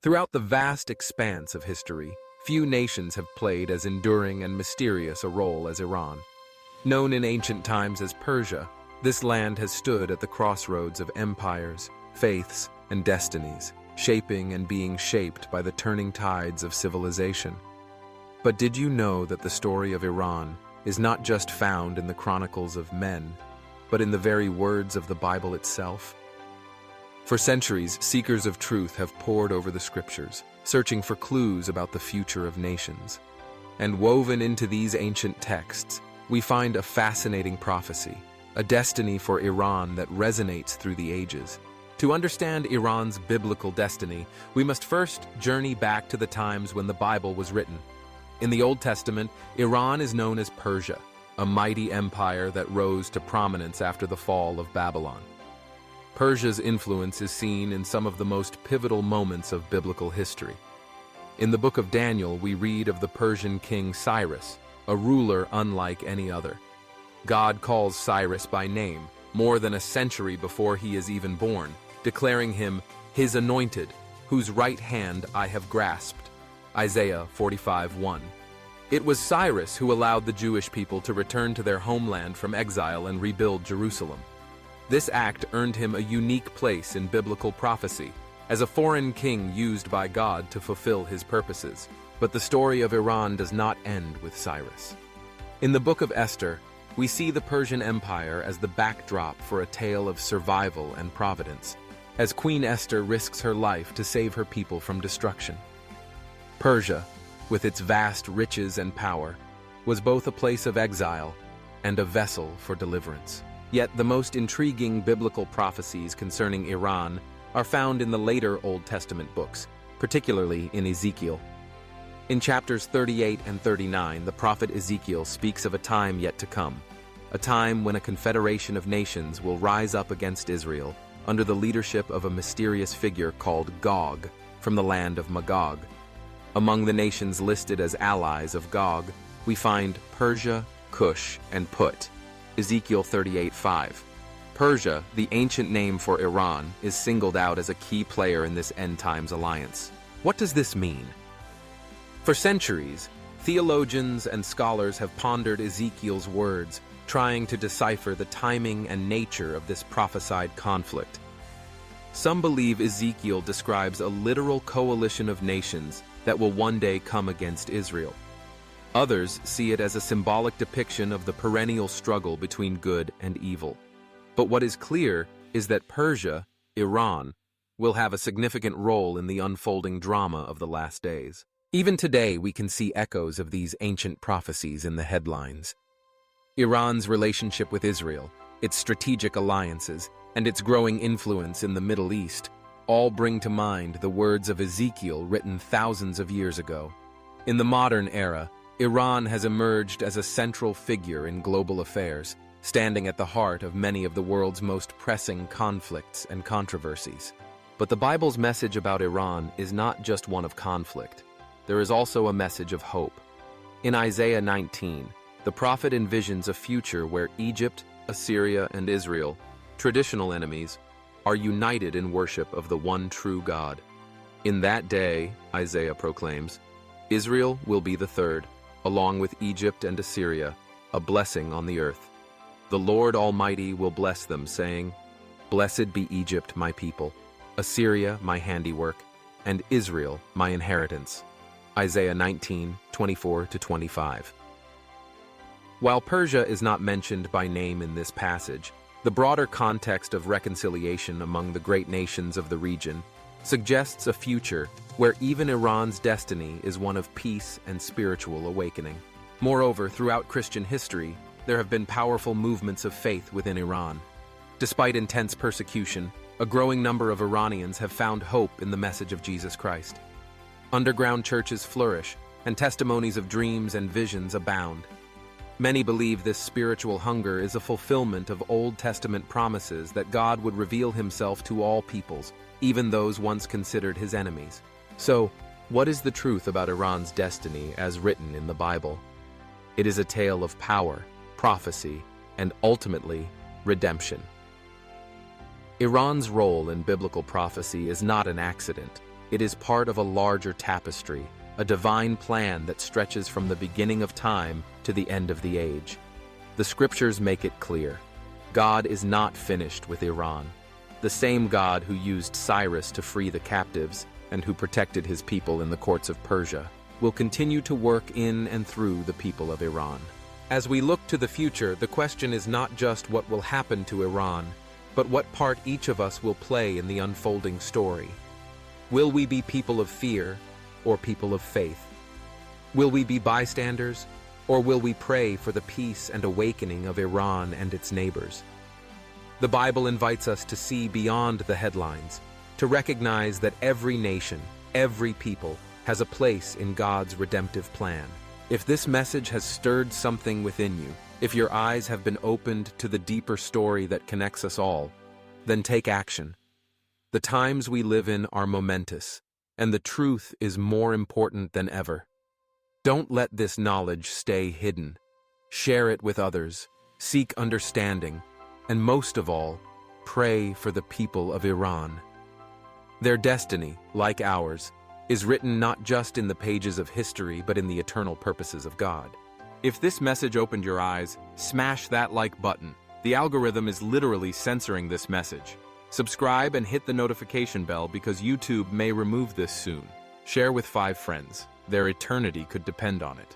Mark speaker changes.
Speaker 1: Throughout the vast expanse of history, few nations have played as enduring and mysterious a role as Iran. Known in ancient times as Persia, this land has stood at the crossroads of empires, faiths, and destinies, shaping and being shaped by the turning tides of civilization. But did you know that the story of Iran is not just found in the chronicles of men, but in the very words of the Bible itself? For centuries, seekers of truth have pored over the scriptures, searching for clues about the future of nations. And woven into these ancient texts, we find a fascinating prophecy, a destiny for Iran that resonates through the ages. To understand Iran's biblical destiny, we must first journey back to the times when the Bible was written. In the Old Testament, Iran is known as Persia, a mighty empire that rose to prominence after the fall of Babylon. Persia's influence is seen in some of the most pivotal moments of biblical history. In the book of Daniel, we read of the Persian king Cyrus, a ruler unlike any other. God calls Cyrus by name more than a century before he is even born, declaring him his anointed, whose right hand I have grasped. Isaiah 45:1. It was Cyrus who allowed the Jewish people to return to their homeland from exile and rebuild Jerusalem. This act earned him a unique place in biblical prophecy, as a foreign king used by God to fulfill his purposes. But the story of Iran does not end with Cyrus. In the book of Esther, we see the Persian Empire as the backdrop for a tale of survival and providence, as Queen Esther risks her life to save her people from destruction. Persia, with its vast riches and power, was both a place of exile and a vessel for deliverance. Yet the most intriguing biblical prophecies concerning Iran are found in the later Old Testament books, particularly in Ezekiel. In chapters 38 and 39, the prophet Ezekiel speaks of a time yet to come, a time when a confederation of nations will rise up against Israel under the leadership of a mysterious figure called Gog from the land of Magog. Among the nations listed as allies of Gog, we find Persia, Cush, and Put. Ezekiel 38:5. Persia, the ancient name for Iran, is singled out as a key player in this end-times alliance. What does this mean? For centuries, theologians and scholars have pondered Ezekiel's words, trying to decipher the timing and nature of this prophesied conflict. Some believe Ezekiel describes a literal coalition of nations that will one day come against Israel. Others see it as a symbolic depiction of the perennial struggle between good and evil. But what is clear is that Persia, Iran, will have a significant role in the unfolding drama of the last days. Even today, we can see echoes of these ancient prophecies in the headlines. Iran's relationship with Israel, its strategic alliances, and its growing influence in the Middle East all bring to mind the words of Ezekiel written thousands of years ago. In the modern era, Iran has emerged as a central figure in global affairs, standing at the heart of many of the world's most pressing conflicts and controversies. But the Bible's message about Iran is not just one of conflict. There is also a message of hope. In Isaiah 19, the prophet envisions a future where Egypt, Assyria, and Israel, traditional enemies, are united in worship of the one true God. In that day, Isaiah proclaims, Israel will be the third, along with Egypt and Assyria, a blessing on the earth. The Lord Almighty will bless them, saying, Blessed be Egypt, my people, Assyria, my handiwork, and Israel, my inheritance. Isaiah 19:24-25. While Persia is not mentioned by name in this passage, the broader context of reconciliation among the great nations of the region suggests a future where even Iran's destiny is one of peace and spiritual awakening. Moreover, throughout Christian history, there have been powerful movements of faith within Iran. Despite intense persecution, a growing number of Iranians have found hope in the message of Jesus Christ. Underground churches flourish, and testimonies of dreams and visions abound. Many believe this spiritual hunger is a fulfillment of Old Testament promises that God would reveal himself to all peoples, even those once considered his enemies. So, what is the truth about Iran's destiny as written in the Bible? It is a tale of power, prophecy, and ultimately, redemption. Iran's role in biblical prophecy is not an accident. It is part of a larger tapestry, a divine plan that stretches from the beginning of time to the end of the age. The scriptures make it clear. God is not finished with Iran. The same God who used Cyrus to free the captives and who protected his people in the courts of Persia will continue to work in and through the people of Iran. As we look to the future, the question is not just what will happen to Iran, but what part each of us will play in the unfolding story. Will we be people of fear or people of faith? Will we be bystanders, or will we pray for the peace and awakening of Iran and its neighbors? The Bible invites us to see beyond the headlines, to recognize that every nation, every people, has a place in God's redemptive plan. If this message has stirred something within you, if your eyes have been opened to the deeper story that connects us all, then take action. The times we live in are momentous, and the truth is more important than ever. Don't let this knowledge stay hidden. Share it with others, seek understanding, and most of all, pray for the people of Iran. Their destiny, like ours, is written not just in the pages of history but in the eternal purposes of God. If this message opened your eyes, smash that like button. The algorithm is literally censoring this message. Subscribe and hit the notification bell because YouTube may remove this soon. Share with 5 friends. Their eternity could depend on it.